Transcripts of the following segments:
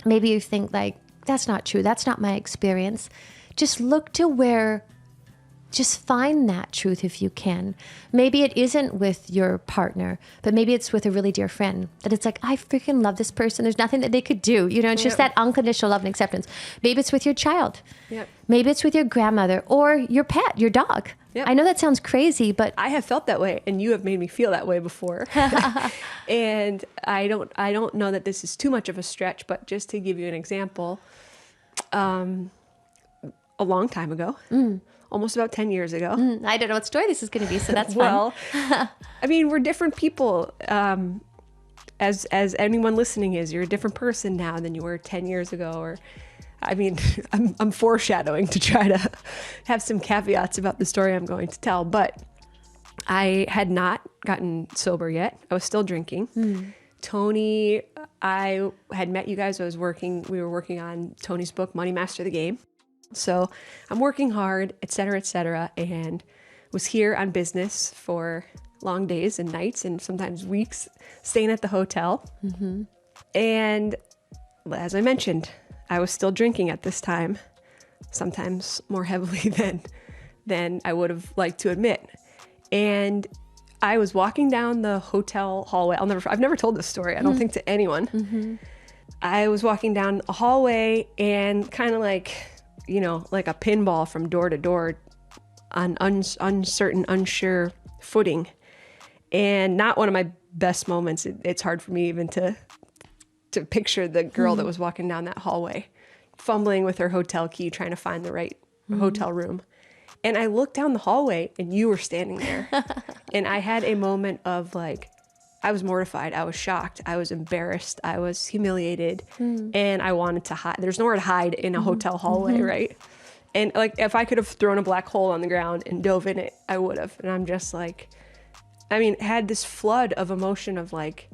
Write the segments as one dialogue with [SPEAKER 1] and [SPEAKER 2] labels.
[SPEAKER 1] maybe you think like, that's not true. That's not my experience. Just look to where, just find that truth if you can. Maybe it isn't with your partner, but maybe it's with a really dear friend that it's like, I freaking love this person. There's nothing that they could do. You know, it's just that unconditional love and acceptance. Maybe it's with your child. Yep. Maybe it's with your grandmother or your pet, your dog. Yep. I know that sounds crazy, but
[SPEAKER 2] I have felt that way, and you have made me feel that way before. And I don't know that this is too much of a stretch, but just to give you an example, a long time ago, almost about 10 years ago.
[SPEAKER 1] I don't know what story this is going to be, so that's fine.
[SPEAKER 2] Well, I mean, we're different people. As anyone listening is, you're a different person now than you were 10 years ago. Or, I mean, I'm foreshadowing to try to have some caveats about the story I'm going to tell. But I had not gotten sober yet. I was still drinking. Tony, I had met you guys. We were working on Tony's book, Money Master the Game. So I'm working hard, et cetera, and was here on business for long days and nights and sometimes weeks, staying at the hotel. And as I mentioned, I was still drinking at this time, sometimes more heavily than I would have liked to admit. And I was walking down the hotel hallway. I've never told this story, I don't think, to anyone. I was walking down a hallway and kind of like, you know, like a pinball from door to door on uncertain, unsure footing. And not one of my best moments. It's hard for me even to picture the girl that was walking down that hallway, fumbling with her hotel key, trying to find the right hotel room. And I looked down the hallway and you were standing there. And I had a moment of like, I was mortified. I was shocked. I was embarrassed. I was humiliated. And I wanted to hide. There's nowhere to hide in a hotel hallway, right? And like, if I could have thrown a black hole on the ground and dove in it, I would have. And I'm just like, I mean, had this flood of emotion of like,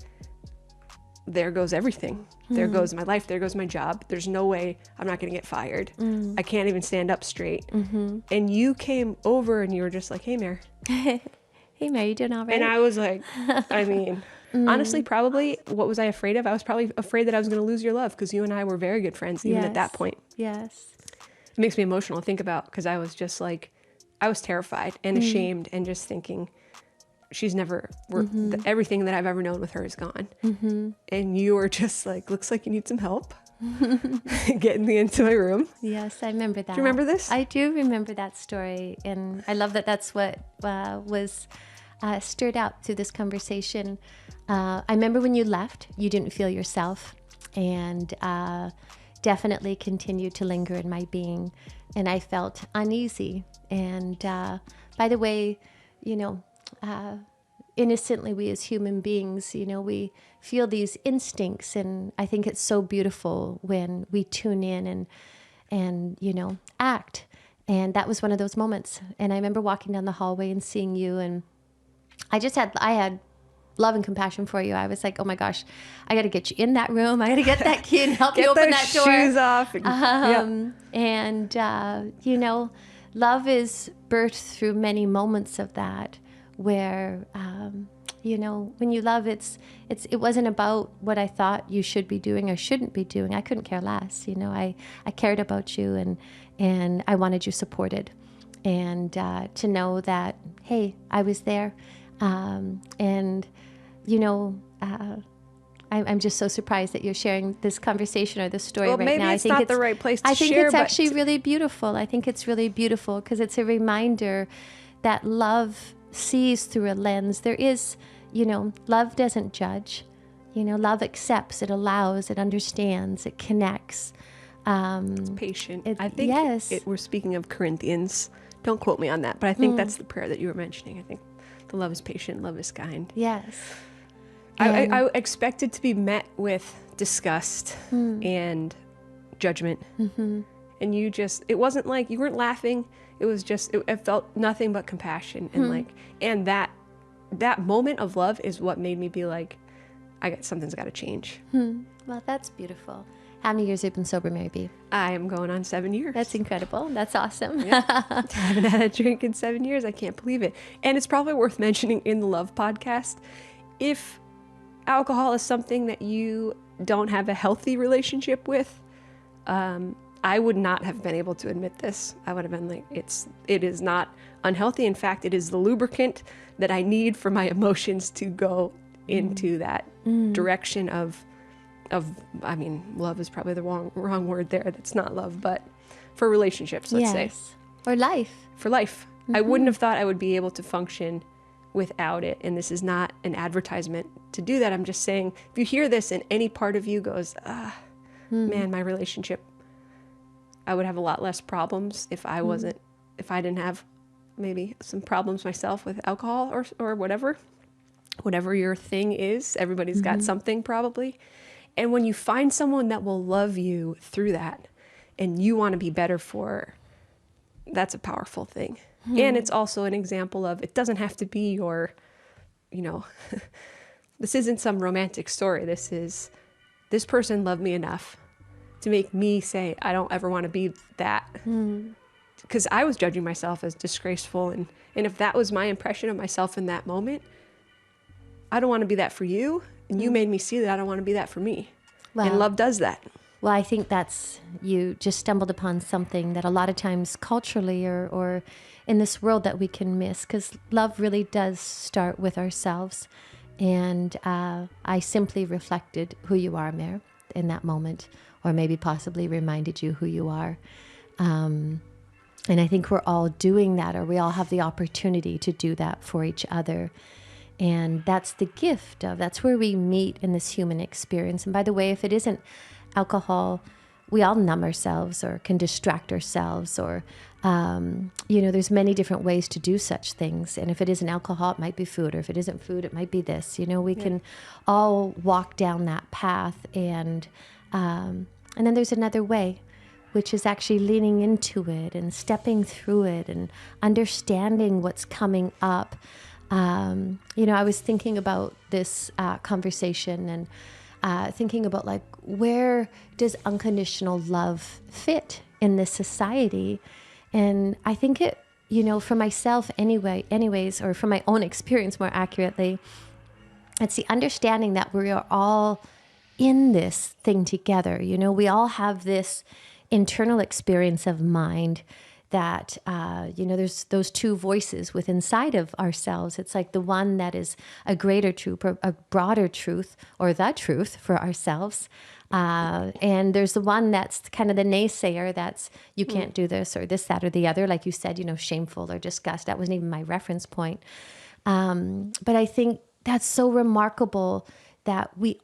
[SPEAKER 2] there goes everything. There goes my life. There goes my job. There's no way I'm not going to get fired. I can't even stand up straight. And you came over and you were just like, hey, Mare.
[SPEAKER 1] Hey, Mare, you doing all right?
[SPEAKER 2] And I was like, I mean, honestly, probably what was I afraid of? I was probably afraid that I was going to lose your love because you and I were very good friends even at that point.
[SPEAKER 1] Yes.
[SPEAKER 2] It makes me emotional to think about because I was just like, I was terrified and ashamed and just thinking, she's never, everything that I've ever known with her is gone. And you were just like, looks like you need some help. Getting me into my room.
[SPEAKER 1] Yes, I remember that.
[SPEAKER 2] Do you remember this?
[SPEAKER 1] I do remember that story. And I love that that's what was stirred out through this conversation. I remember when you left, you didn't feel yourself and definitely continued to linger in my being. And I felt uneasy. And by the way, you know, innocently, we as human beings, you know, we feel these instincts, and I think it's so beautiful when we tune in and you know, act. And that was one of those moments. And I remember walking down the hallway and seeing you, and I had love and compassion for you. I was like, oh my gosh, I got to get you in that room. I got to get that key and help you open that door.
[SPEAKER 2] Get those shoes off.
[SPEAKER 1] And you know, love is birthed through many moments of that. Where, you know, when you love, it wasn't about what I thought you should be doing or shouldn't be doing. I couldn't care less. You know, I cared about you and I wanted you supported, and to know that, hey, I was there. And, you know, I'm just so surprised that you're sharing this conversation or this story right now.
[SPEAKER 2] Maybe it's not the right place to share.
[SPEAKER 1] I think it's actually really beautiful. I think it's really beautiful because it's a reminder that love sees through a lens. There is, you know, love doesn't judge. You know, love accepts, it allows, it understands, it connects.
[SPEAKER 2] It's patient. I think we're speaking of Corinthians. Don't quote me on that, but I think that's the prayer that you were mentioning. I think the love is patient, love is kind.
[SPEAKER 1] Yes.
[SPEAKER 2] I expected to be met with disgust and judgment. And you just, it wasn't like, you weren't laughing. It was just, it felt nothing but compassion. And like, and that moment of love is what made me be like, something's got to change.
[SPEAKER 1] Well, that's beautiful. How many years have you been sober, Mary B?
[SPEAKER 2] I am going on 7 years.
[SPEAKER 1] That's incredible. That's awesome.
[SPEAKER 2] Yep. I haven't had a drink in 7 years. I can't believe it. And it's probably worth mentioning in the Love podcast, if alcohol is something that you don't have a healthy relationship with, I would not have been able to admit this. I would have been like, it is not unhealthy. In fact, it is the lubricant that I need for my emotions to go into that direction of, I mean, love is probably the wrong word there. That's not love, but for relationships, let's say.
[SPEAKER 1] Or life.
[SPEAKER 2] For life. I wouldn't have thought I would be able to function without it. And this is not an advertisement to do that. I'm just saying, if you hear this and any part of you goes, man, my relationship, I would have a lot less problems if I didn't have maybe some problems myself with alcohol or whatever your thing is. Everybody's got something probably. And when you find someone that will love you through that and you want to be better for, that's a powerful thing. And it's also an example of, it doesn't have to be your, this isn't some romantic story. This person loved me enough to make me say, I don't ever want to be that. Because I was judging myself as disgraceful. And if that was my impression of myself in that moment, I don't want to be that for you. And you made me see that I don't want to be that for me. Well, and love does that.
[SPEAKER 1] Well, I think you just stumbled upon something that a lot of times culturally or in this world that we can miss, because love really does start with ourselves. And I simply reflected who you are, Mare, in that moment, or maybe possibly reminded you who you are. And I think we're all doing that, or we all have the opportunity to do that for each other. And that's the gift that's where we meet in this human experience. And by the way, if it isn't alcohol, we all numb ourselves or can distract ourselves, or, there's many different ways to do such things. And if it isn't alcohol, it might be food, or if it isn't food, it might be this. We can all walk down that path. And then there's another way, which is actually leaning into it and stepping through it and understanding what's coming up. I was thinking about this conversation and thinking about, like, where does unconditional love fit in this society? And I think it, for myself anyways, or from my own experience more accurately, it's the understanding that we are all in this thing together. We all have this internal experience of mind that, there's those two voices within inside of ourselves. It's like the one that is a greater truth, or a broader truth, or the truth for ourselves. And there's the one that's kind of the naysayer, that's, you can't do this, or this, that, or the other. Like you said, shameful or disgust. That wasn't even my reference point. But I think that's so remarkable that we